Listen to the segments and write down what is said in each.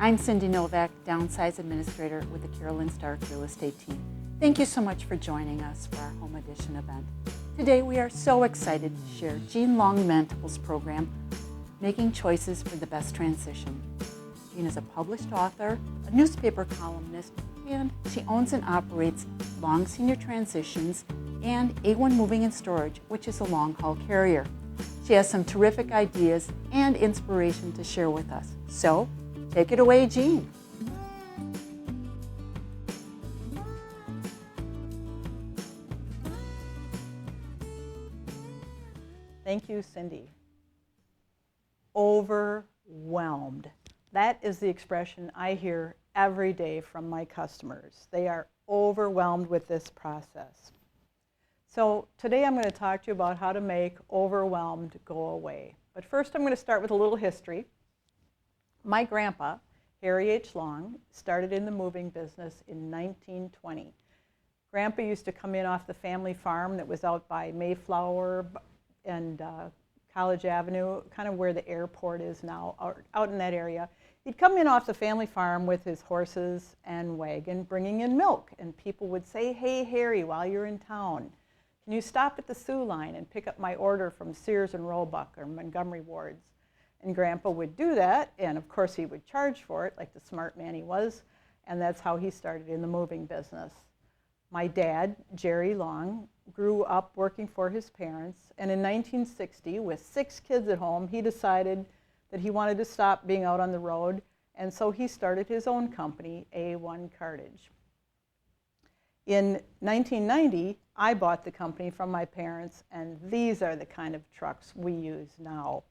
I'm Cindy Novak, Downsize Administrator with the Carolyn Stark Real Estate Team. Thank you so much for joining us for our Home Edition event. Today we are so excited to share Jean Long Manteufel program, Making Choices for the Best Transition. Jean is a published author, a newspaper columnist, and she owns and operates Long Senior Transitions and A1 Moving and Storage, which is a long-haul carrier. She has some terrific ideas and inspiration to share with us. So, take it away, Jean. Thank you, Cindy. Overwhelmed. That is the expression I hear every day from my customers. They are overwhelmed with this process. So today I'm going to talk to you about how to make overwhelmed go away. But first I'm going to start with a little history. My grandpa, Harry H. Long, started in the moving business in 1920. Grandpa used to come in off the family farm that was out by Mayflower and College Avenue, kind of where the airport is now, out in that area. He'd come in off the family farm with his horses and wagon, bringing in milk. And people would say, "Hey, Harry, while you're in town, can you stop at the Sioux line and pick up my order from Sears and Roebuck or Montgomery Wards?" And Grandpa would do that, and of course he would charge for it, like the smart man he was, and that's how he started in the moving business. My dad, Jerry Long, grew up working for his parents, and in 1960, with 6 kids at home, he decided that he wanted to stop being out on the road, and so he started his own company, A1 Cartage. In 1990, I bought the company from my parents, and these are the kind of trucks we use now.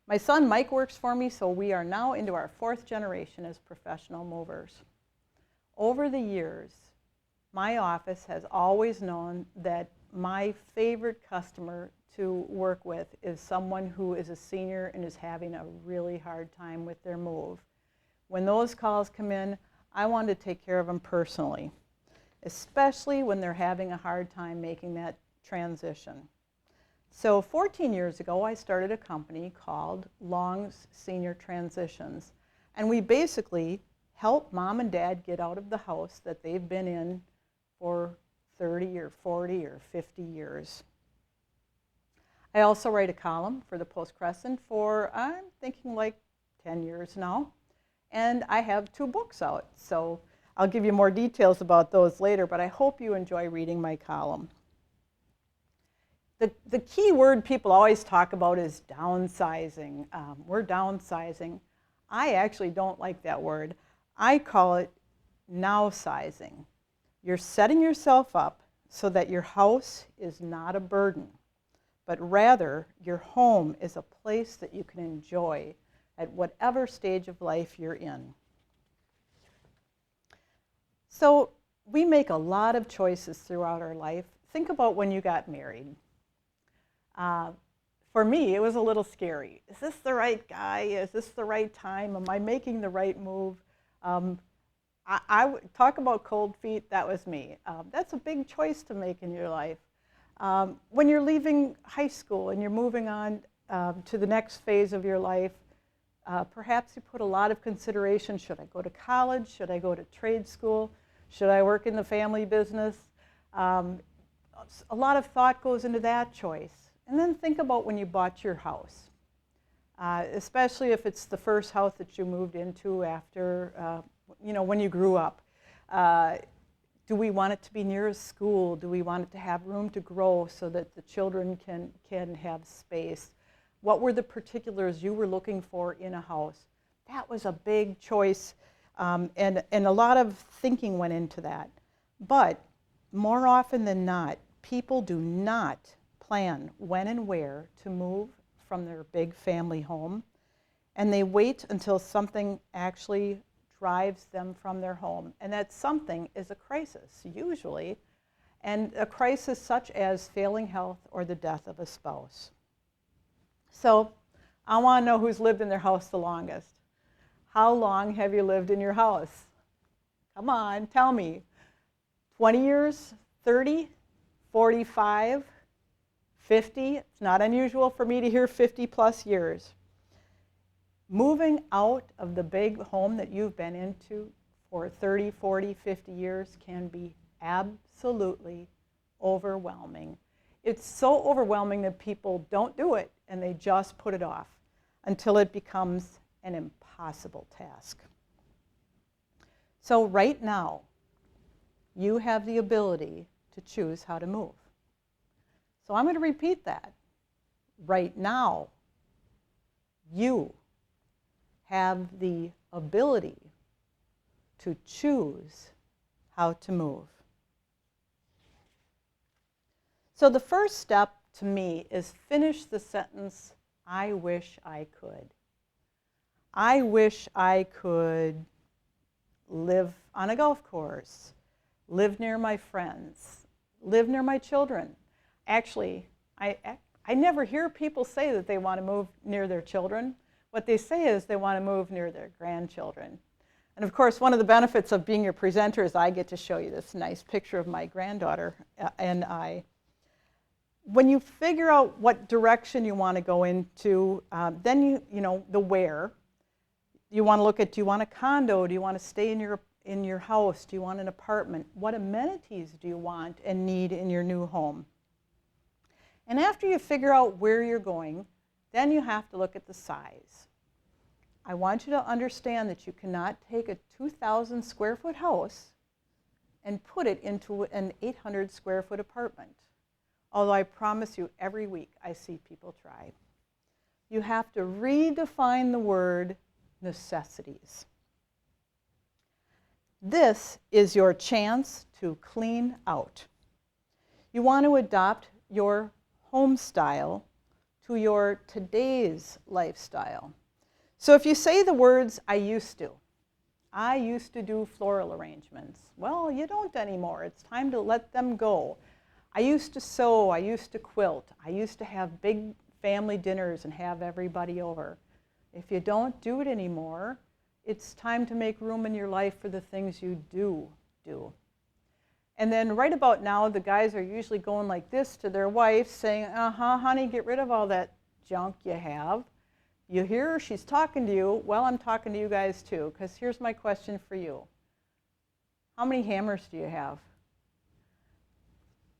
My son Mike works for me, so we are now into our 4th generation as professional movers. Over the years, my office has always known that my favorite customer to work with is someone who is a senior and is having a really hard time with their move. When those calls come in, I want to take care of them personally, especially when they're having a hard time making that transition. So 14 years ago, I started a company called Long's Senior Transitions, and we basically help mom and dad get out of the house that they've been in for 30 or 40 or 50 years. I also write a column for the Post-Crescent for, I'm thinking, like 10 years now, and I have 2 books out, so I'll give you more details about those later, but I hope you enjoy reading my column. The key word people always talk about is downsizing. We're downsizing. I actually don't like that word. I call it now-sizing. You're setting yourself up so that your house is not a burden, but rather your home is a place that you can enjoy at whatever stage of life you're in. So we make a lot of choices throughout our life. Think about when you got married. For me, it was a little scary. Is this the right guy? Is this the right time? Am I making the right move? I talk about cold feet, that was me. That's a big choice to make in your life. When you're leaving high school and you're moving on to the next phase of your life, perhaps you put a lot of consideration. Should I go to college? Should I go to trade school? Should I work in the family business? A lot of thought goes into that choice. And then think about when you bought your house, especially if it's the first house that you moved into after, when you grew up. Do we want it to be near a school? Do we want it to have room to grow so that the children can have space? What were the particulars you were looking for in a house? That was a big choice, and a lot of thinking went into that. But more often than not, people do not plan when and where to move from their big family home, and they wait until something actually drives them from their home. And that something is a crisis, usually, and a crisis such as failing health or the death of a spouse. So I want to know who's lived in their house the longest. How long have you lived in your house? Come on, tell me. 20 years? 30? 45? 50? It's not unusual for me to hear 50 plus years. Moving out of the big home that you've been into for 30, 40, 50 years can be absolutely overwhelming. It's so overwhelming that people don't do it and they just put it off until it becomes an impossible task. So right now, you have the ability to choose how to move. So I'm going to repeat that. Right now, you have the ability to choose how to move. So the first step to me is finish the sentence, I wish I could. I wish I could live on a golf course, live near my friends, live near my children. Actually, I never hear people say that they want to move near their children. What they say is they want to move near their grandchildren. And of course, one of the benefits of being your presenter is I get to show you this nice picture of my granddaughter and I. When you figure out what direction you want to go into, then you know the where. You want to look at, do you want a condo? Do you want to stay in your house? Do you want an apartment? What amenities do you want and need in your new home? And after you figure out where you're going, then you have to look at the size. I want you to understand that you cannot take a 2,000 square foot house and put it into an 800 square foot apartment. Although I promise you, every week I see people try. You have to redefine the word necessities. This is your chance to clean out. You want to adopt your home style to your today's lifestyle. So if you say the words, I used to do floral arrangements. Well, you don't anymore. It's time to let them go. I used to sew, I used to quilt, I used to have big family dinners and have everybody over. If you don't do it anymore, it's time to make room in your life for the things you do. And then right about now, the guys are usually going like this to their wife, saying, honey, get rid of all that junk you have. You hear her, she's talking to you. Well, I'm talking to you guys too, because here's my question for you. How many hammers do you have?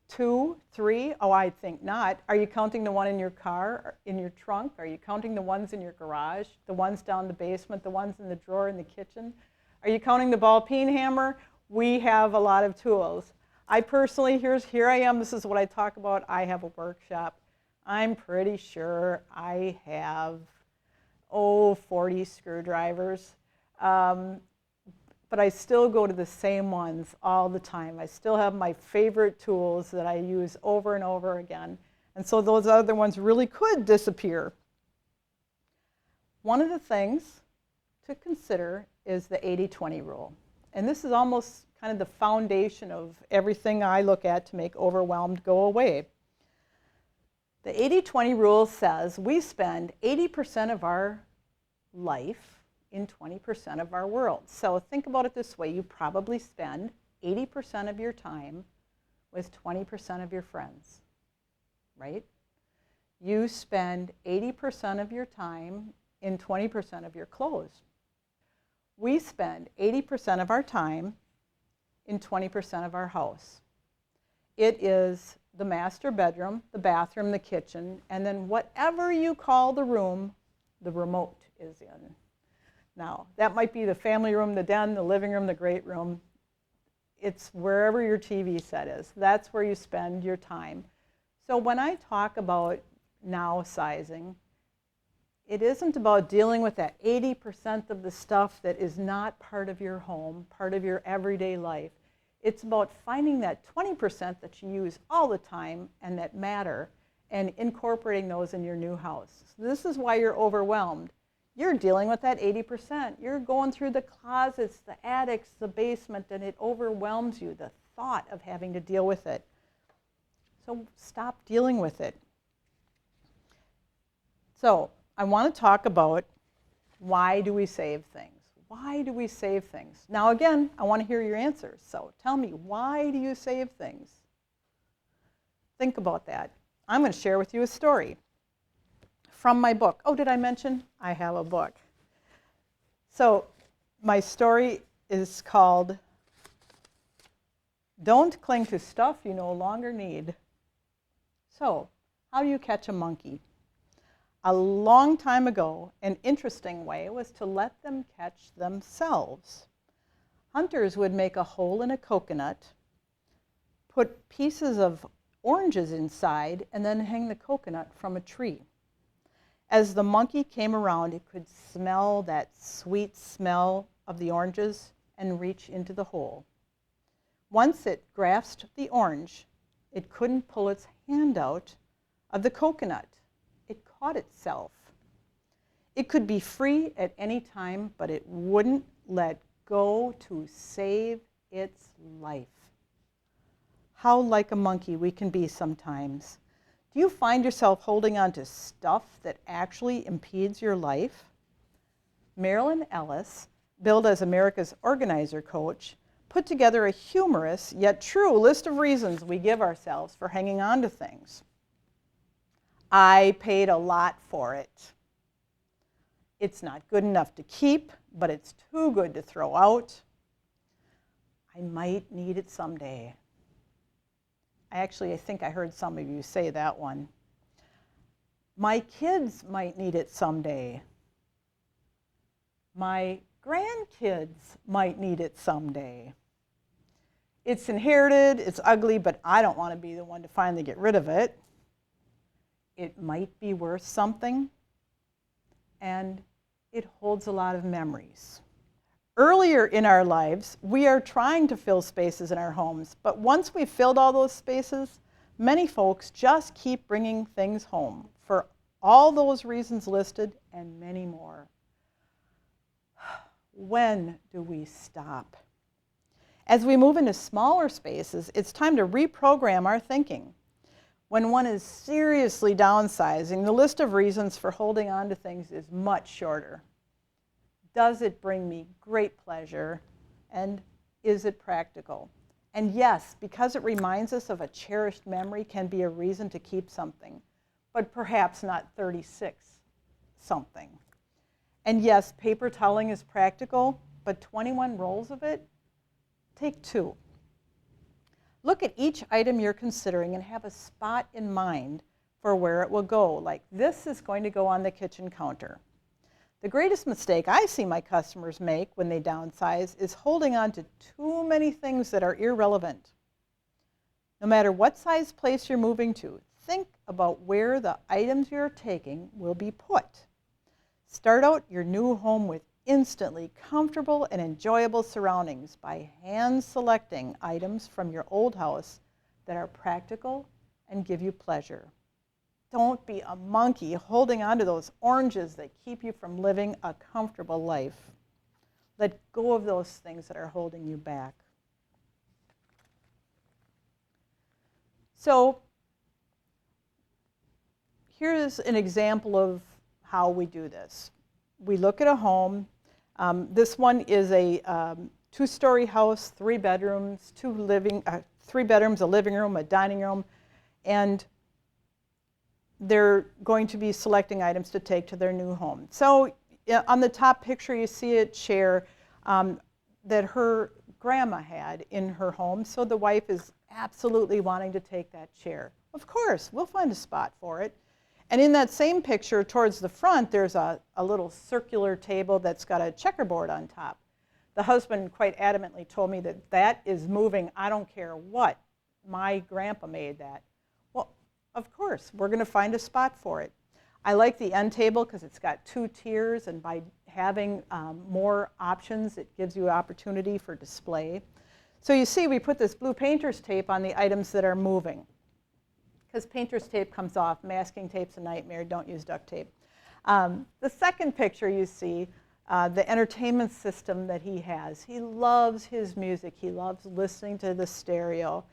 2, 3? Oh, I think not. Are you counting the one in your car, in your trunk? Are you counting the ones in your garage, the ones down the basement, the ones in the drawer in the kitchen? Are you counting the ball peen hammer? We have a lot of tools. I personally, here I am, this is what I talk about. I have a workshop. I'm pretty sure I have, 40 screwdrivers. But I still go to the same ones all the time. I still have my favorite tools that I use over and over again. And so those other ones really could disappear. One of the things to consider is the 80-20 rule. And this is almost kind of the foundation of everything I look at to make overwhelmed go away. The 80-20 rule says we spend 80% of our life in 20% of our world. So think about it this way. You probably spend 80% of your time with 20% of your friends, right? You spend 80% of your time in 20% of your clothes. We spend 80% of our time in 20% of our house. It is the master bedroom, the bathroom, the kitchen, and then whatever you call the room, the remote is in. Now, that might be the family room, the den, the living room, the great room. It's wherever your TV set is. That's where you spend your time. So when I talk about downsizing, it isn't about dealing with that 80% of the stuff that is not part of your home, part of your everyday life. It's about finding that 20% that you use all the time and that matter and incorporating those in your new house. So this is why you're overwhelmed. You're dealing with that 80%. You're going through the closets, the attics, the basement, and it overwhelms you, the thought of having to deal with it. So stop dealing with it. So I want to talk about why do we save things? Why do we save things? Now again, I want to hear your answers. So tell me, why do you save things? Think about that. I'm going to share with you a story from my book. Oh, did I mention I have a book? So my story is called Don't Cling to Stuff You No Longer Need. So, how do you catch a monkey? A long time ago, an interesting way was to let them catch themselves. Hunters would make a hole in a coconut, put pieces of oranges inside, and then hang the coconut from a tree. As the monkey came around, it could smell that sweet smell of the oranges and reach into the hole. Once it grasped the orange, it couldn't pull its hand out of the coconut. It caught itself. It could be free at any time, but it wouldn't let go to save its life. How like a monkey we can be sometimes. Do you find yourself holding on to stuff that actually impedes your life? Marilyn Ellis, billed as America's organizer coach, put together a humorous yet true list of reasons we give ourselves for hanging on to things. I paid a lot for it. It's not good enough to keep, but it's too good to throw out. I might need it someday. I think I heard some of you say that one. My kids might need it someday. My grandkids might need it someday. It's inherited, it's ugly, but I don't want to be the one to finally get rid of it. It might be worth something, and it holds a lot of memories. Earlier in our lives, we are trying to fill spaces in our homes, but once we've filled all those spaces, many folks just keep bringing things home for all those reasons listed and many more. When do we stop? As we move into smaller spaces, it's time to reprogram our thinking. When one is seriously downsizing, the list of reasons for holding on to things is much shorter. Does it bring me great pleasure? And is it practical? And yes, because it reminds us of a cherished memory can be a reason to keep something, but perhaps not 36 something. And yes, paper toweling is practical, but 21 rolls of it? Take 2. Look at each item you're considering and have a spot in mind for where it will go, like this is going to go on the kitchen counter. The greatest mistake I see my customers make when they downsize is holding on to too many things that are irrelevant. No matter what size place you're moving to, think about where the items you're taking will be put. Start out your new home with instantly comfortable and enjoyable surroundings by hand selecting items from your old house that are practical and give you pleasure. Don't be a monkey holding on to those oranges that keep you from living a comfortable life. Let go of those things that are holding you back. So here's an example of how we do this. We look at a home. This one is a 2-story house, 3 bedrooms, 3 bedrooms, a living room, a dining room, and they're going to be selecting items to take to their new home. So on the top picture, you see a chair that her grandma had in her home. So the wife is absolutely wanting to take that chair. Of course, we'll find a spot for it. And in that same picture, towards the front, there's a little circular table that's got a checkerboard on top. The husband quite adamantly told me that that is moving, I don't care what. My grandpa made that. Well, of course, we're going to find a spot for it. I like the end table because it's got 2 tiers, and by having more options, it gives you an opportunity for display. So you see, we put this blue painter's tape on the items that are moving, because painter's tape comes off. Masking tape's a nightmare. Don't use duct tape. The second picture you see, the entertainment system that he has. He loves his music. He loves listening to the stereo.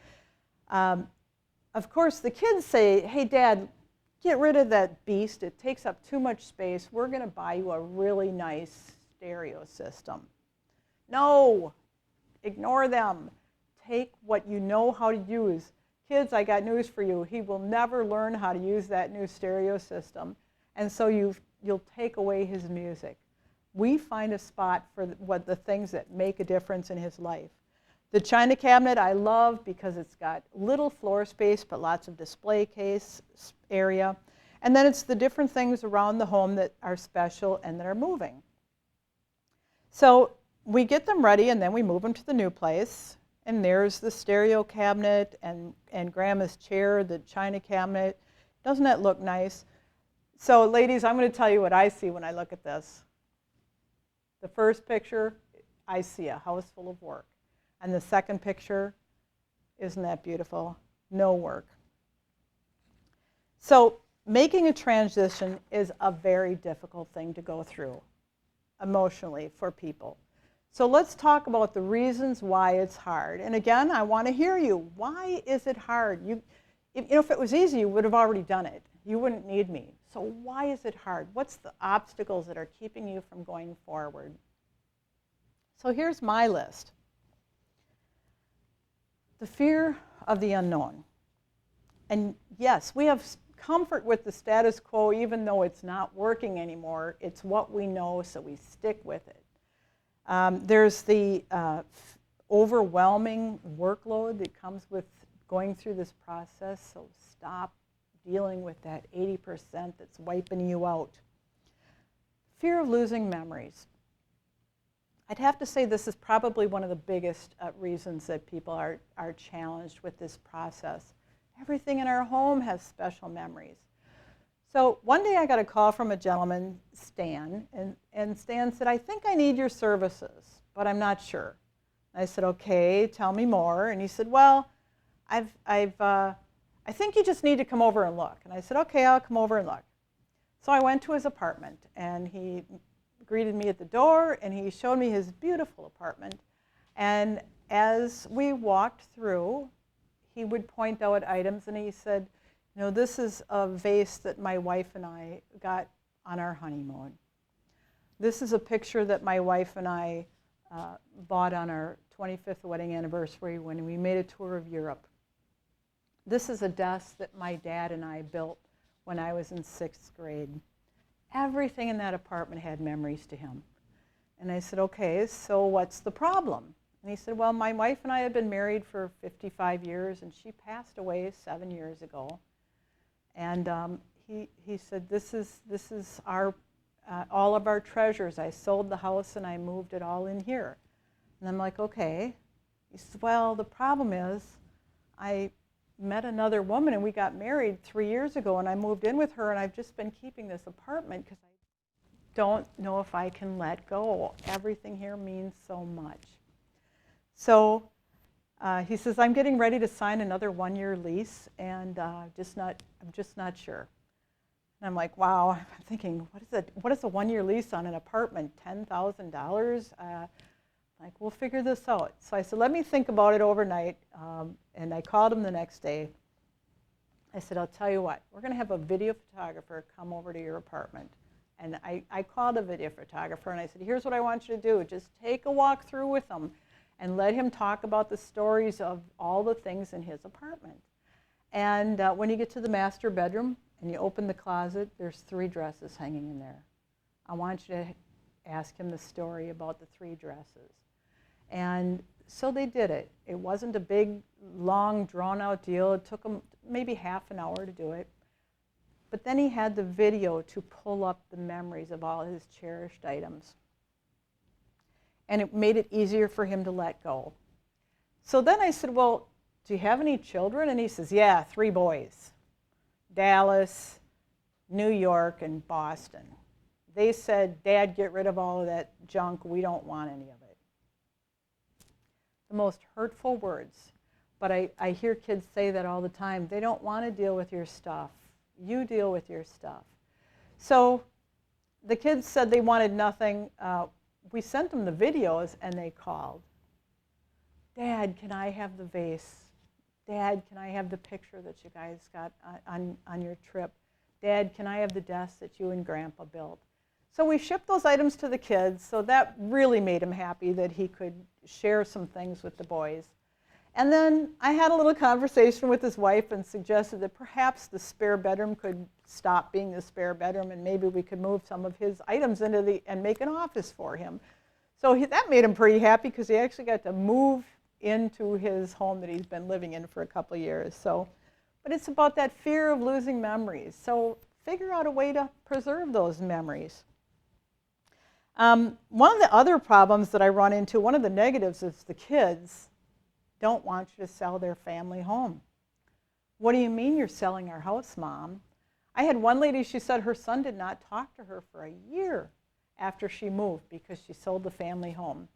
Of course, the kids say, hey, Dad, get rid of that beast. It takes up too much space. We're going to buy you a really nice stereo system. No, ignore them. Take what you know how to use. Kids, I got news for you. He will never learn how to use that new stereo system. And so you'll take away his music. we find a spot for what the things that make a difference in his life. The china cabinet I love because it's got little floor space but lots of display case area. And then it's the different things around the home that are special and that are moving. So we get them ready and then we move them to the new place. And there's the stereo cabinet and Grandma's chair, the china cabinet. Doesn't that look nice? So ladies, I'm going to tell you what I see when I look at this. The first picture, I see a house full of work. And the second picture, isn't that beautiful? No work. So making a transition is a very difficult thing to go through emotionally for people. So let's talk about the reasons why it's hard. And again, I want to hear you. Why is it hard? If it was easy, you would have already done it. You wouldn't need me. So why is it hard? What's the obstacles that are keeping you from going forward? So here's my list. The fear of the unknown. And yes, we have comfort with the status quo even though it's not working anymore. It's what we know, so we stick with it. There's the overwhelming workload that comes with going through this process, so stop dealing with that 80% that's wiping you out. Fear of losing memories. I'd have to say this is probably one of the biggest reasons that people are challenged with this process. Everything in our home has special memories. So one day I got a call from a gentleman, Stan, and Stan said, I think I need your services, but I'm not sure. I said, okay, tell me more. And he said, well, I think you just need to come over and look. And I said, okay, I'll come over and look. So I went to his apartment, and he greeted me at the door, and he showed me his beautiful apartment. And as we walked through, he would point out items, and he said, you know, this is a vase that my wife and I got on our honeymoon. This is a picture that my wife and I bought on our 25th wedding anniversary when we made a tour of Europe. This is a desk that my dad and I built when I was in 6th grade. Everything in that apartment had memories to him. And I said, okay, so what's the problem? And he said, well, my wife and I have been married for 55 years, and she passed away 7 years ago. And he said, this is our, all of our treasures. I sold the house and I moved it all in here. And I'm like, okay. He said, well, the problem is I met another woman and we got married 3 years ago, and I moved in with her, and I've just been keeping this apartment because I don't know if I can let go. Everything here means so much. So he says, I'm getting ready to sign another 1-year lease, and I'm just not sure. And I'm like, wow. I'm thinking, what is a 1-year lease on an apartment? $10,000? Like, we'll figure this out. So I said, let me think about it overnight. And I called him the next day. I said, I'll tell you what, we're going to have a video photographer come over to your apartment. And I called a video photographer, and I said, here's what I want you to do. Just take a walk through with him and let him talk about the stories of all the things in his apartment. And when you get to the master bedroom and you open the closet, there's 3 dresses hanging in there. I want you to ask him the story about the 3 dresses. And so they did it. It wasn't a big, long, drawn-out deal. It took him maybe half an hour to do it. But then he had the video to pull up the memories of all his cherished items. And it made it easier for him to let go. So then I said, well, do you have any children? And he says, yeah, 3 boys. Dallas, New York, and Boston. They said, Dad, get rid of all of that junk. We don't want any of it. The most hurtful words. But I hear kids say that all the time. They don't want to deal with your stuff. You deal with your stuff. So the kids said they wanted nothing. We sent them the videos, and they called. Dad, can I have the vase? Dad, can I have the picture that you guys got on your trip? Dad, can I have the desk that you and Grandpa built? So we shipped those items to the kids, so that really made him happy that he could share some things with the boys. And then I had a little conversation with his wife and suggested that perhaps the spare bedroom could stop being the spare bedroom, and maybe we could move some of his items into and make an office for him. So that made him pretty happy because he actually got to move into his home that he's been living in for a couple of years. But it's about that fear of losing memories. So figure out a way to preserve those memories. One of the other problems that I run into, one of the negatives, is the kids don't want you to sell their family home. What do you mean you're selling our house, Mom? I had one lady, she said her son did not talk to her for a year after she moved because she sold the family home.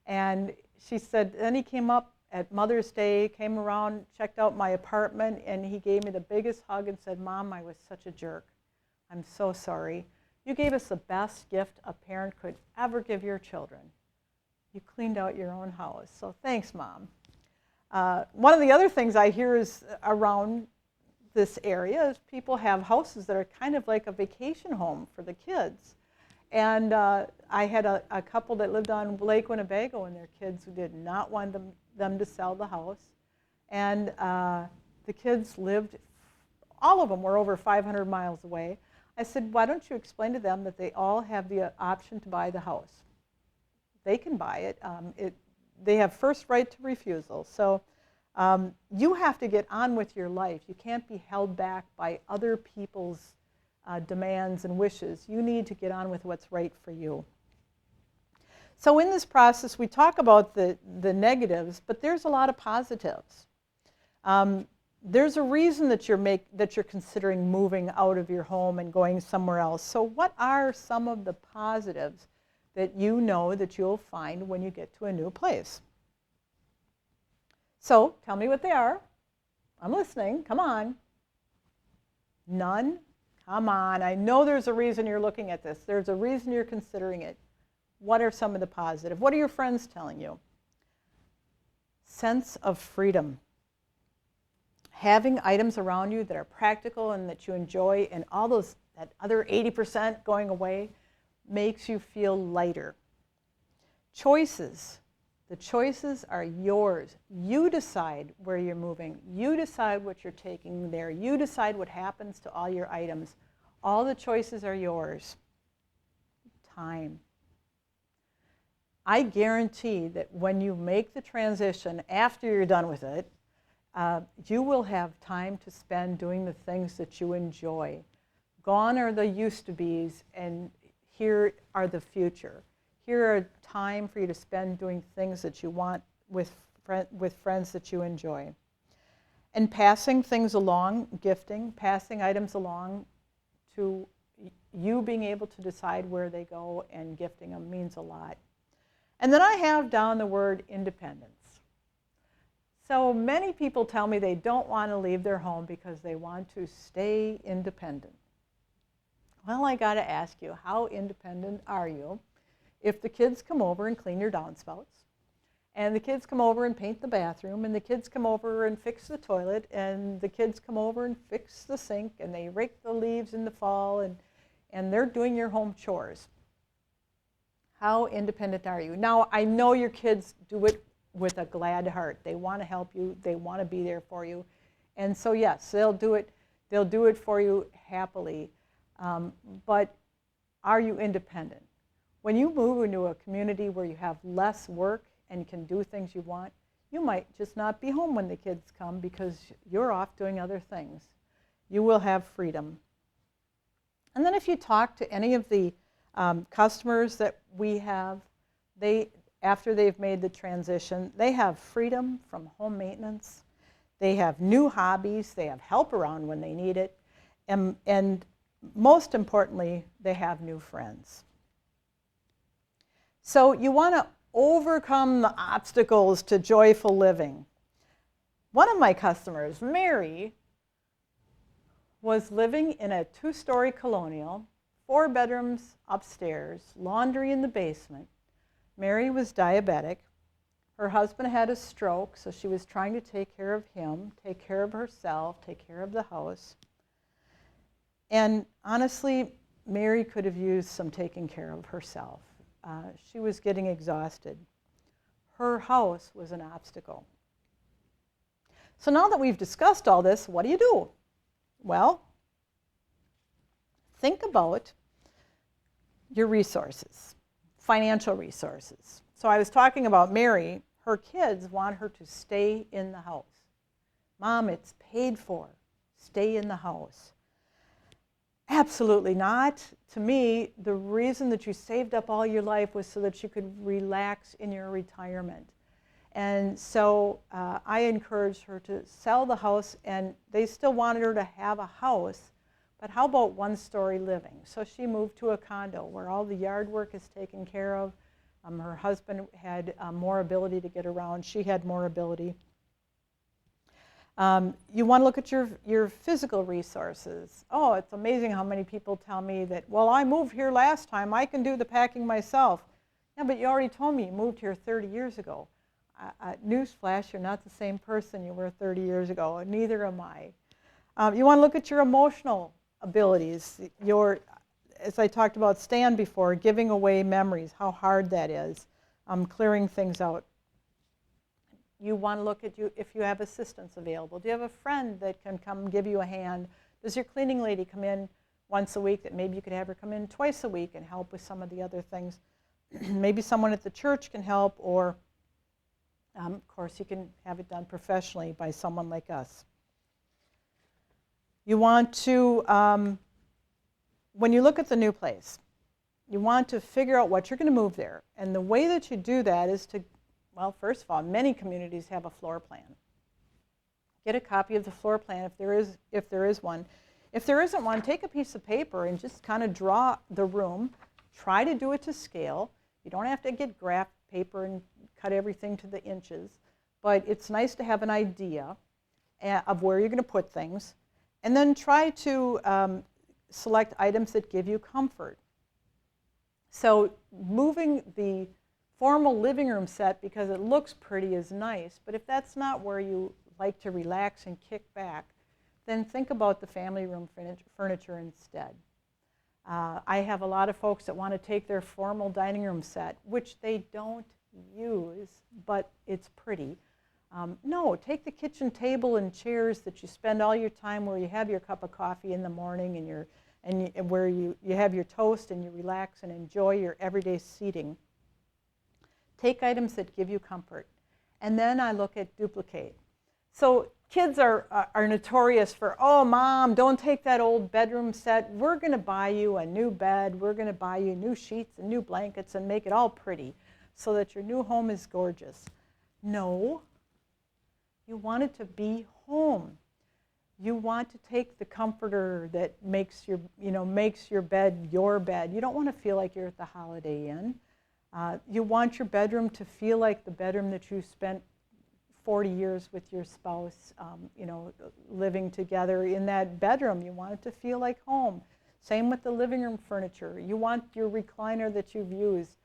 And she said, then he came up at Mother's Day, came around, checked out my apartment, and he gave me the biggest hug and said, Mom, I was such a jerk. I'm so sorry. You gave us the best gift a parent could ever give your children. You cleaned out your own house. So thanks, Mom. One of the other things I hear is around this area is people have houses that are kind of like a vacation home for the kids. And I had a couple that lived on Lake Winnebago, and their kids did not want them to sell the house. And the kids lived, all of them were over 500 miles away. I said, why don't you explain to them that they all have the option to buy the house? They can buy it. They have first right to refusal. So you have to get on with your life. You can't be held back by other people's demands and wishes. You need to get on with what's right for you. So in this process, we talk about the negatives, but there's a lot of positives. There's a reason that you're considering moving out of your home and going somewhere else. So what are some of the positives that you know that you'll find when you get to a new place? So tell me what they are. I'm listening. Come on. None? Come on. I know there's a reason you're looking at this. There's a reason you're considering it. What are some of the positive? What are your friends telling you? Sense of freedom. Having items around you that are practical and that you enjoy, and all that other 80% going away, makes you feel lighter. Choices. The choices are yours. You decide where you're moving. You decide what you're taking there. You decide what happens to all your items. All the choices are yours. Time. I guarantee that when you make the transition, after you're done with it, you will have time to spend doing the things that you enjoy. Gone are the used-to-bes, and here are the future. Here are time for you to spend doing things that you want with friends that you enjoy. And passing things along, gifting, passing items along to you being able to decide where they go and gifting them means a lot. And then I have down the word independence. So many people tell me they don't want to leave their home because they want to stay independent. Well, I got to ask you, how independent are you if the kids come over and clean your downspouts, and the kids come over and paint the bathroom, and the kids come over and fix the toilet, and the kids come over and fix the sink, and they rake the leaves in the fall, and they're doing your home chores? How independent are you? Now, I know your kids do it with a glad heart. They want to help you. They want to be there for you. And so, yes, they'll do it for you happily. But are you independent? When you move into a community where you have less work and can do things you want, you might just not be home when the kids come because you're off doing other things. You will have freedom. And then if you talk to any of the customers that we have, after they've made the transition, they have freedom from home maintenance. They have new hobbies. They have help around when they need it. And most importantly, they have new friends. So you want to overcome the obstacles to joyful living. One of my customers, Mary, was living in a 2-story colonial, 4 bedrooms upstairs, laundry in the basement. Mary was diabetic. Her husband had a stroke, so she was trying to take care of him, take care of herself, take care of the house. And honestly, Mary could have used some taking care of herself. She was getting exhausted. Her house was an obstacle. So now that we've discussed all this, what do you do? Well, think about your resources, financial resources. So I was talking about Mary. Her kids want her to stay in the house. Mom, it's paid for. Stay in the house. Absolutely not. To me, the reason that you saved up all your life was so that you could relax in your retirement. And so I encouraged her to sell the house, and they still wanted her to have a house, but how about one-story living? So she moved to a condo where all the yard work is taken care of. Her husband had more ability to get around. She had more ability. You want to look at your physical resources. Oh, it's amazing how many people tell me that, well, I moved here last time. I can do the packing myself. Yeah, but you already told me you moved here 30 years ago. Newsflash, you're not the same person you were 30 years ago, and neither am I. You want to look at your emotional abilities. As I talked about Stan before, giving away memories, how hard that is, clearing things out. You want to look at if you have assistance available. Do you have a friend that can come give you a hand? Does your cleaning lady come in once a week that maybe you could have her come in twice a week and help with some of the other things? Maybe someone at the church can help, or of course you can have it done professionally by someone like us. You want to, when you look at the new place, you want to figure out what you're going to move there. And the way that you do that is to, well, first of all, many communities have a floor plan. Get a copy of the floor plan if there is one. If there isn't one, take a piece of paper and just kind of draw the room. Try to do it to scale. You don't have to get graph paper and cut everything to the inches, but it's nice to have an idea of where you're going to put things. And then try to select items that give you comfort. So moving the formal living room set because it looks pretty is nice, but if that's not where you like to relax and kick back, then think about the family room furniture instead. I have a lot of folks that want to take their formal dining room set, which they don't use, but it's pretty. No, take the kitchen table and chairs that you spend all your time where you have your cup of coffee in the morning and where you have your toast and you relax and enjoy your everyday seating. Take items that give you comfort. And then I look at duplicate. So kids are notorious for, oh, Mom, don't take that old bedroom set. We're going to buy you a new bed. We're going to buy you new sheets and new blankets and make it all pretty so that your new home is gorgeous. No. You want it to be home. You want to take the comforter that makes your bed your bed. You don't want to feel like you're at the Holiday Inn. You want your bedroom to feel like the bedroom that you spent 40 years with your spouse, living together in that bedroom. You want it to feel like home. Same with the living room furniture. You want your recliner that you've used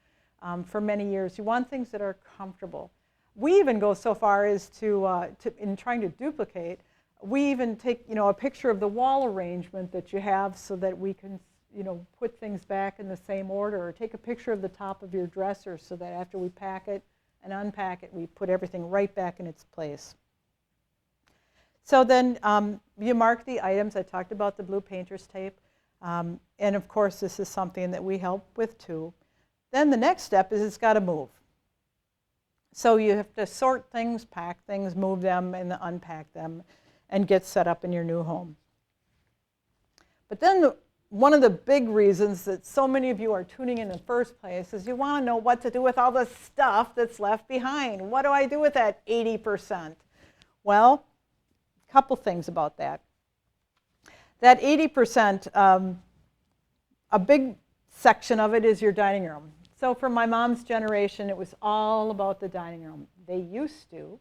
for many years. You want things that are comfortable. We even go so far as to in trying to duplicate, we even take a picture of the wall arrangement that you have so that we can put things back in the same order, or take a picture of the top of your dresser so that after we pack it and unpack it, we put everything right back in its place. So then you mark the items. I talked about the blue painter's tape. And of course, this is something that we help with too. Then the next step is it's got to move. So you have to sort things, pack things, move them, and unpack them, and get set up in your new home. But then one of the big reasons that so many of you are tuning in the first place is you want to know what to do with all the stuff that's left behind. What do I do with that 80%? Well, a couple things about that. That 80%, a big section of it is your dining room. So for my mom's generation, it was all about the dining room. They used to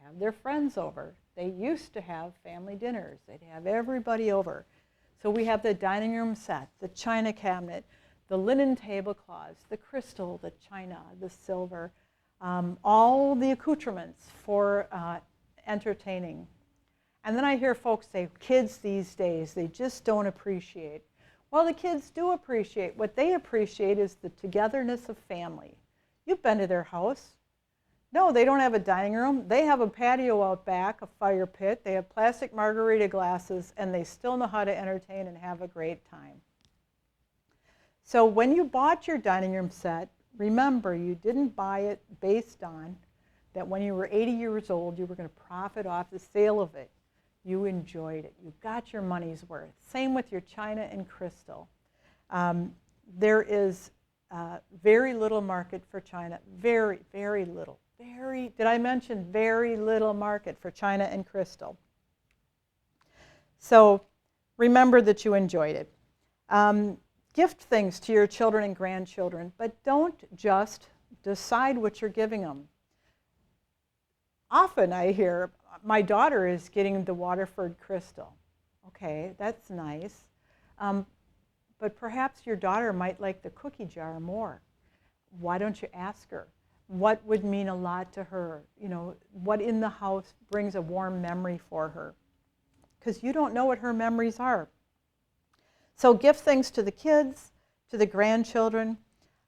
have their friends over. They used to have family dinners. They'd have everybody over. So we have the dining room set, the china cabinet, the linen tablecloths, the crystal, the china, the silver, all the accoutrements for entertaining. And then I hear folks say, kids these days, they just don't appreciate. Well, the kids do appreciate. What they appreciate is the togetherness of family. You've been to their house. No, they don't have a dining room. They have a patio out back, a fire pit. They have plastic margarita glasses, and they still know how to entertain and have a great time. So when you bought your dining room set, remember you didn't buy it based on that when you were 80 years old, you were going to profit off the sale of it. You enjoyed it. You got your money's worth. Same with your china and crystal. There is very little market for china. Very, very little. Did I mention very little market for china and crystal? So remember that you enjoyed it. Gift things to your children and grandchildren, but don't just decide what you're giving them. Often I hear, my daughter is getting the Waterford crystal. Okay, that's nice. But perhaps your daughter might like the cookie jar more. Why don't you ask her? What would mean a lot to her? You know, what in the house brings a warm memory for her? Because you don't know what her memories are. So gift things to the kids, to the grandchildren.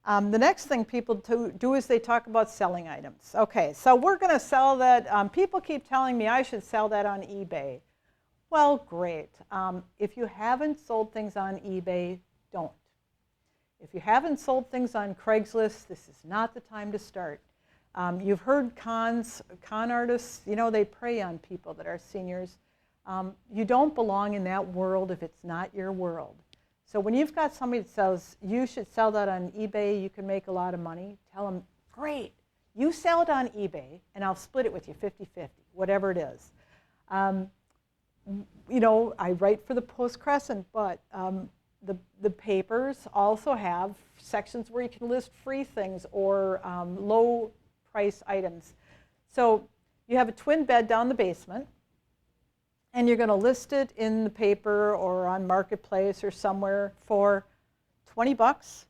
The next thing people do is they talk about selling items. Okay, so we're going to sell that. People keep telling me I should sell that on eBay. Well, great. If you haven't sold things on eBay, don't. If you haven't sold things on Craigslist, this is not the time to start. You've heard con artists, you know, they prey on people that are seniors. You don't belong in that world if it's not your world. So when you've got somebody that says, you should sell that on eBay, you can make a lot of money, tell them, great, you sell it on eBay, and I'll split it with you 50-50, whatever it is. You know, I write for the Post-Crescent, but the papers also have sections where you can list free things or low price items. So you have a twin bed down the basement, and you're going to list it in the paper or on Marketplace or somewhere for 20 bucks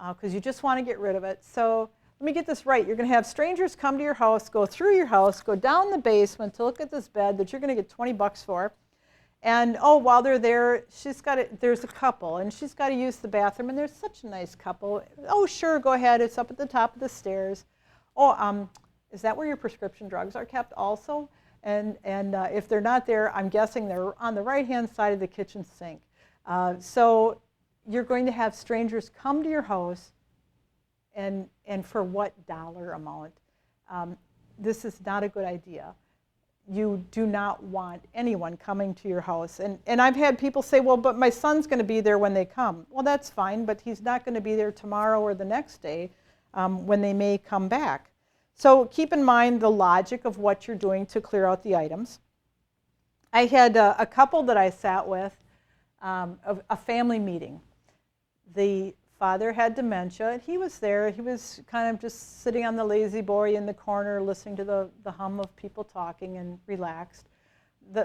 because you just want to get rid of it. So let me get this right. You're going to have strangers come to your house, go through your house, go down the basement to look at this bed that you're going to get 20 bucks for. And oh, while they're there, there's a couple, and she's got to use the bathroom, and there's such a nice couple. Oh, sure, go ahead. It's up at the top of the stairs. Oh, is that where your prescription drugs are kept also? And if they're not there, I'm guessing they're on the right-hand side of the kitchen sink. So you're going to have strangers come to your house, and for what dollar amount? This is not a good idea. You do not want anyone coming to your house. And I've had people say, well, but my son's going to be there when they come. Well, that's fine, but he's not going to be there tomorrow or the next day when they may come back. So keep in mind the logic of what you're doing to clear out the items. I had a couple that I sat with, a family meeting. The father had dementia. He was there. He was kind of just sitting on the lazy boy in the corner listening to the hum of people talking and relaxed.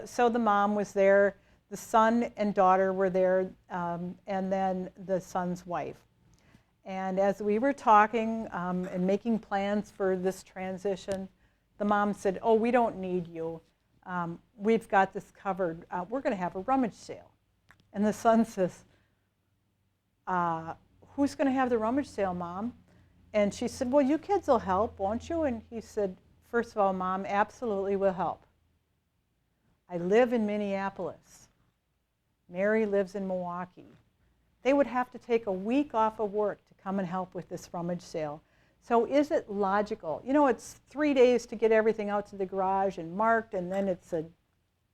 So the mom was there. The son and daughter were there, and then the son's wife. And as we were talking and making plans for this transition, the mom said, oh, we don't need you. We've got this covered. We're going to have a rummage sale. And the son says, who's going to have the rummage sale, Mom? And she said, well, you kids will help, won't you? And he said, first of all, Mom, absolutely will help. I live in Minneapolis. Mary lives in Milwaukee. They would have to take a week off of work to come and help with this rummage sale. So is it logical? You know, it's 3 days to get everything out to the garage and marked, and then it's a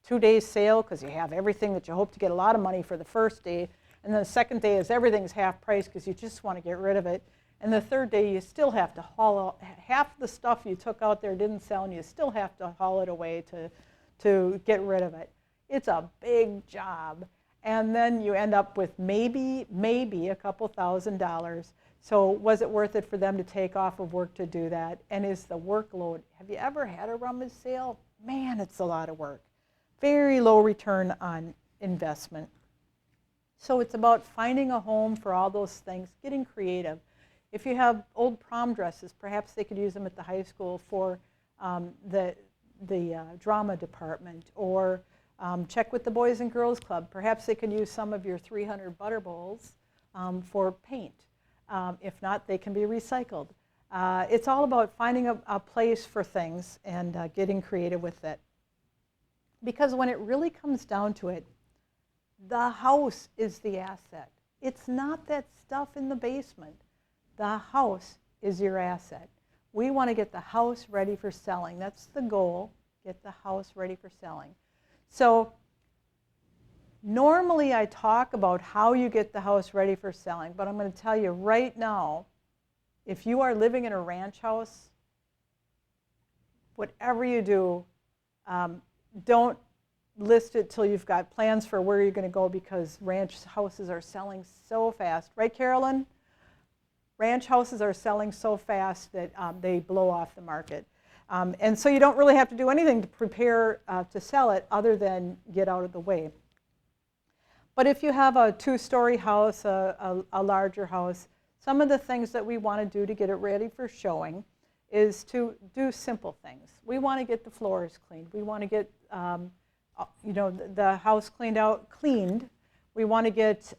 2-day sale because you have everything that you hope to get a lot of money for the first day. And then the second day is everything's half price because you just want to get rid of it. And the third day you still have to haul out half the stuff you took out there didn't sell, and you still have to haul it away to get rid of it. It's a big job. And then you end up with maybe a couple $1,000s. So was it worth it for them to take off of work to do that? And is the workload, have you ever had a rummage sale? Man, it's a lot of work. Very low return on investment. So it's about finding a home for all those things, getting creative. If you have old prom dresses, perhaps they could use them at the high school for the drama department, or check with the Boys and Girls Club. Perhaps they could use some of your 300 butter bowls for paint. If not, they can be recycled. It's all about finding a place for things and getting creative with it. Because when it really comes down to it, the house is the asset. It's not that stuff in the basement. The house is your asset. We want to get the house ready for selling. That's the goal, get the house ready for selling. So normally I talk about how you get the house ready for selling, but I'm going to tell you right now, if you are living in a ranch house, whatever you do, don't list it till you've got plans for where you're going to go, because ranch houses are selling so fast. Right, Carolyn? Ranch houses are selling so fast that they blow off the market. And so you don't really have to do anything to prepare to sell it other than get out of the way. But if you have a two-story house, a larger house, some of the things that we want to do to get it ready for showing is to do simple things. We want to get the floors cleaned. We want to get the house cleaned. We want to get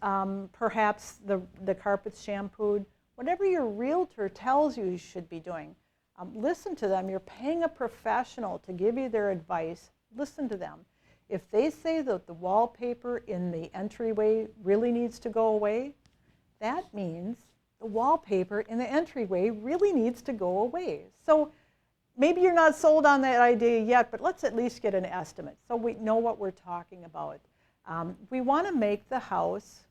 perhaps the carpets shampooed. Whatever your realtor tells you should be doing, listen to them. You're paying a professional to give you their advice. Listen to them. If they say that the wallpaper in the entryway really needs to go away, that means the wallpaper in the entryway really needs to go away. So maybe you're not sold on that idea yet, but let's at least get an estimate so we know what we're talking about. We want to make the house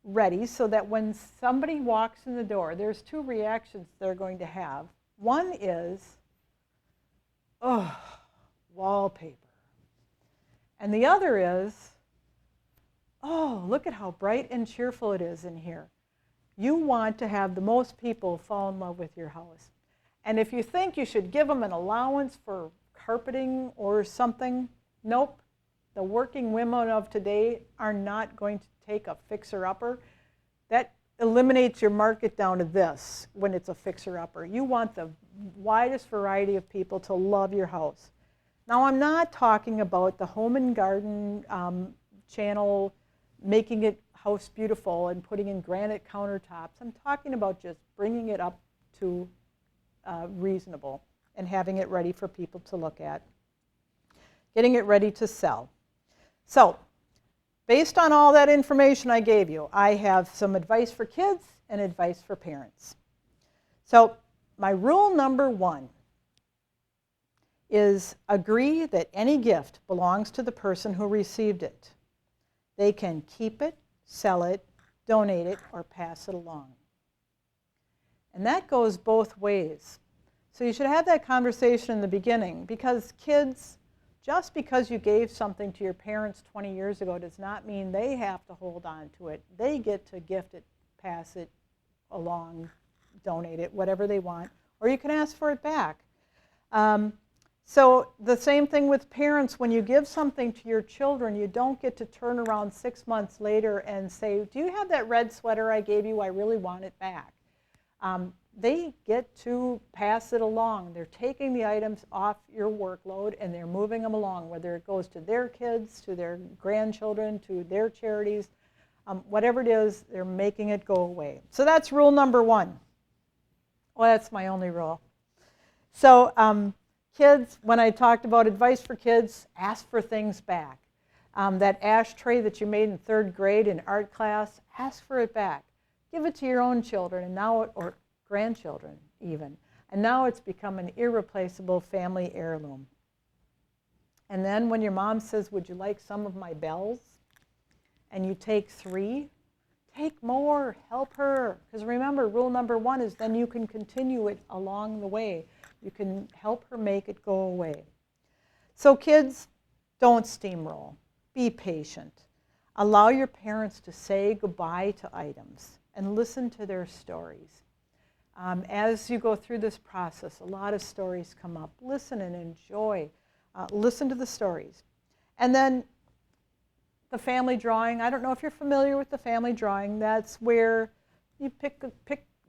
ready so that when somebody walks in the door, there's two reactions they're going to have. One is, oh, wallpaper. And the other is, oh, look at how bright and cheerful it is in here. You want to have the most people fall in love with your house. And if you think you should give them an allowance for carpeting or something, nope. The working women of today are not going to take a fixer-upper. That eliminates your market down to this when it's a fixer-upper. You want the widest variety of people to love your house. Now, I'm not talking about the home and garden channel, making it house beautiful and putting in granite countertops. I'm talking about just bringing it up to reasonable and having it ready for people to look at. Getting it ready to sell. So, based on all that information I gave you, I have some advice for kids and advice for parents. So, my rule number one is agree that any gift belongs to the person who received it. They can keep it, sell it, donate it, or pass it along. And that goes both ways. So you should have that conversation in the beginning, because kids, just because you gave something to your parents 20 years ago does not mean they have to hold on to it. They get to gift it, pass it along, donate it, whatever they want, or you can ask for it back. So the same thing with parents. When you give something to your children, you don't get to turn around 6 months later and say, do you have that red sweater I gave you? I really want it back. They get to pass it along. They're taking the items off your workload and they're moving them along, whether it goes to their kids, to their grandchildren, to their charities, whatever it is, they're making it go away. So that's rule number one. Well, that's my only rule. So kids, when I talked about advice for kids, ask for things back. That ashtray that you made in 3rd grade in art class, ask for it back. Give it to your own children, and now or grandchildren even. And now it's become an irreplaceable family heirloom. And then when your mom says, would you like some of my bells? And you take 3, take more, help her. Because remember, rule number one is then you can continue it along the way. You can help her make it go away. So kids, don't steamroll. Be patient. Allow your parents to say goodbye to items and listen to their stories. As you go through this process, a lot of stories come up. Listen and enjoy. Listen to the stories. And then the family drawing. I don't know if you're familiar with the family drawing. That's where you pick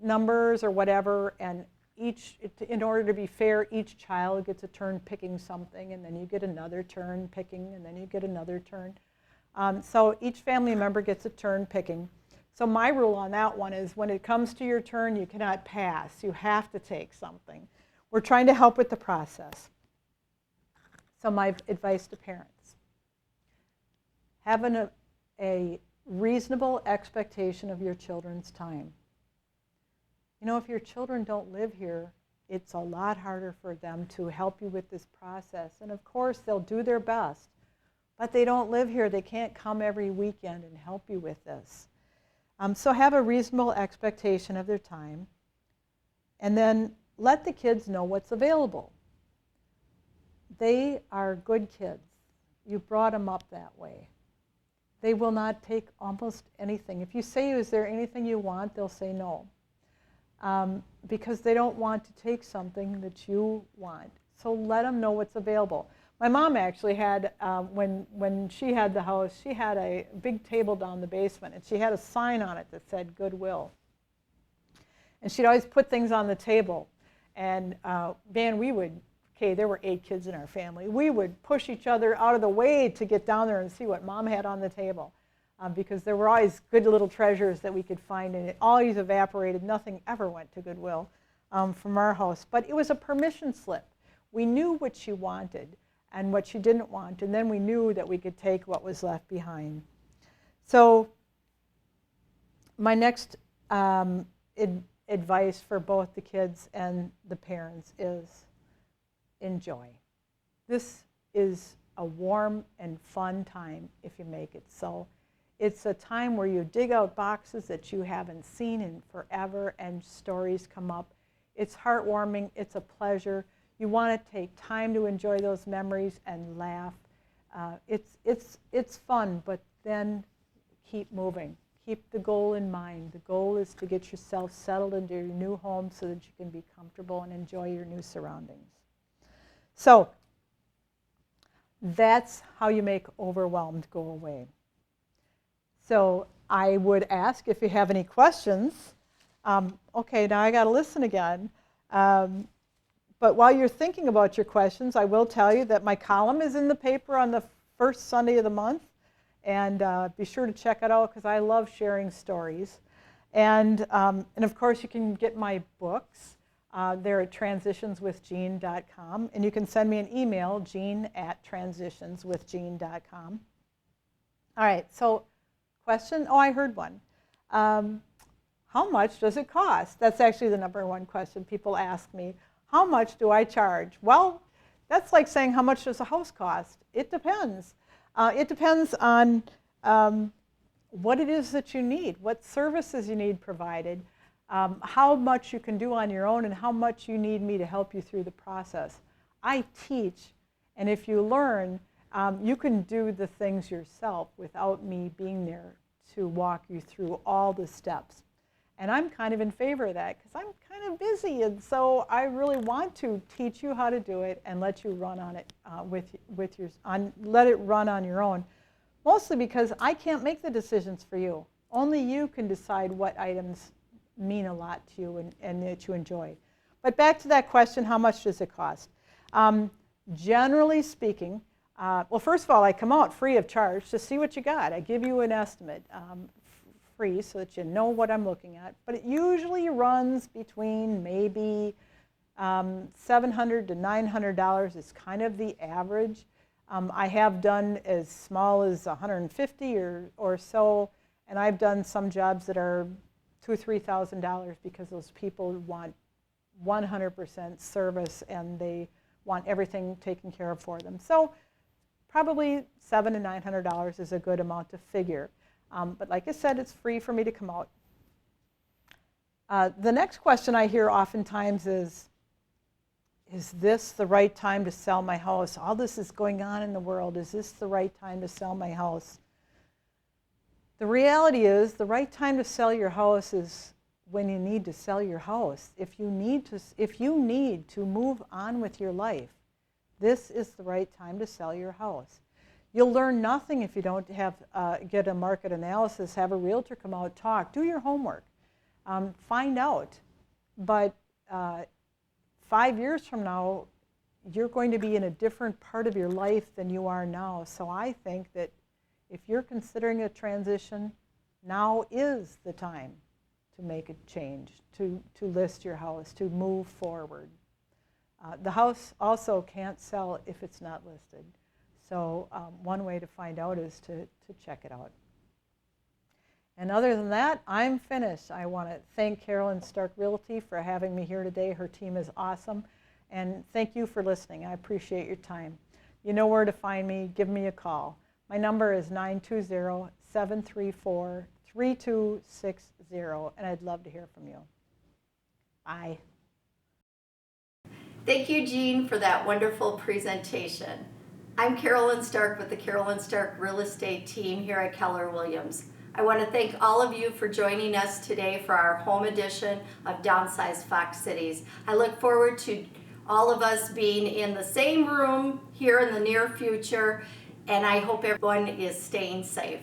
numbers or whatever, and in order to be fair, each child gets a turn picking something, and then you get another turn picking, and then you get another turn. So each family member gets a turn picking. So my rule on that one is when it comes to your turn, you cannot pass. You have to take something. We're trying to help with the process. So my advice to parents, have a reasonable expectation of your children's time. You know, if your children don't live here, it's a lot harder for them to help you with this process. And of course, they'll do their best, but they don't live here. They can't come every weekend and help you with this. So have a reasonable expectation of their time, and then let the kids know what's available. They are good kids. You brought them up that way. They will not take almost anything. If you say, is there anything you want, they'll say no. Because they don't want to take something that you want. So let them know what's available. My mom actually had, when she had the house, she had a big table down the basement, and she had a sign on it that said Goodwill. And she'd always put things on the table. And man, there were 8 kids in our family. We would push each other out of the way to get down there and see what Mom had on the table. Because there were always good little treasures that we could find, and it always evaporated. Nothing ever went to Goodwill from our house. But it was a permission slip. We knew what she wanted and what she didn't want, and then we knew that we could take what was left behind. So my next advice for both the kids and the parents is enjoy. This is a warm and fun time if you make it so. It's a time where you dig out boxes that you haven't seen in forever and stories come up. It's heartwarming, it's a pleasure. You want to take time to enjoy those memories and laugh. It's fun, but then keep moving. Keep the goal in mind. The goal is to get yourself settled into your new home so that you can be comfortable and enjoy your new surroundings. So that's how you make overwhelmed go away. So I would ask if you have any questions. Okay, now I got to listen again. But while you're thinking about your questions, I will tell you that my column is in the paper on the first Sunday of the month. And be sure to check it out because I love sharing stories. And of course, you can get my books. They're at transitionswithjean.com. And you can send me an email, jean@transitionswithjean.com. All right, so question? Oh, I heard one. How much does it cost? That's actually the number one question people ask me. How much do I charge? Well, that's like saying how much does a house cost? It depends. It depends on what it is that you need, what services you need provided, how much you can do on your own, and how much you need me to help you through the process. I teach, and if you learn, you can do the things yourself without me being there to walk you through all the steps. And I'm kind of in favor of that because I'm kind of busy, and so I really want to teach you how to do it and let you run on it let it run on your own. Mostly because I can't make the decisions for you. Only you can decide what items mean a lot to you and that you enjoy. But back to that question, how much does it cost? Generally speaking, well, first of all, I come out free of charge to see what you got. I give you an estimate. Free so that you know what I'm looking at, but it usually runs between maybe $700 to $900 is kind of the average. I have done as small as $150 or so, and I've done some jobs that are $2,000 or $3,000 because those people want 100% service and they want everything taken care of for them. So probably $700 to $900 is a good amount to figure. But like I said, it's free for me to come out. The next question I hear oftentimes is this the right time to sell my house? All this is going on in the world. Is this the right time to sell my house? The reality is the right time to sell your house is when you need to sell your house. If you need to move on with your life, this is the right time to sell your house. You'll learn nothing if you don't get a market analysis, have a realtor come out, talk, do your homework, find out. But 5 years from now, you're going to be in a different part of your life than you are now. So I think that if you're considering a transition, Now is the time to make a change, to list your house, to move forward. The house also can't sell if it's not listed. So one way to find out is to check it out. And other than that, I'm finished. I want to thank Carolyn Stark Realty for having me here today. Her team is awesome. And thank you for listening. I appreciate your time. You know where to find me. Give me a call. My number is 920-734-3260, and I'd love to hear from you. Bye. Thank you, Jean, for that wonderful presentation. I'm Carolyn Stark with the Carolyn Stark Real Estate team here at Keller Williams. I want to thank all of you for joining us today for our home edition of Downsize Fox Cities. I look forward to all of us being in the same room here in the near future, and I hope everyone is staying safe.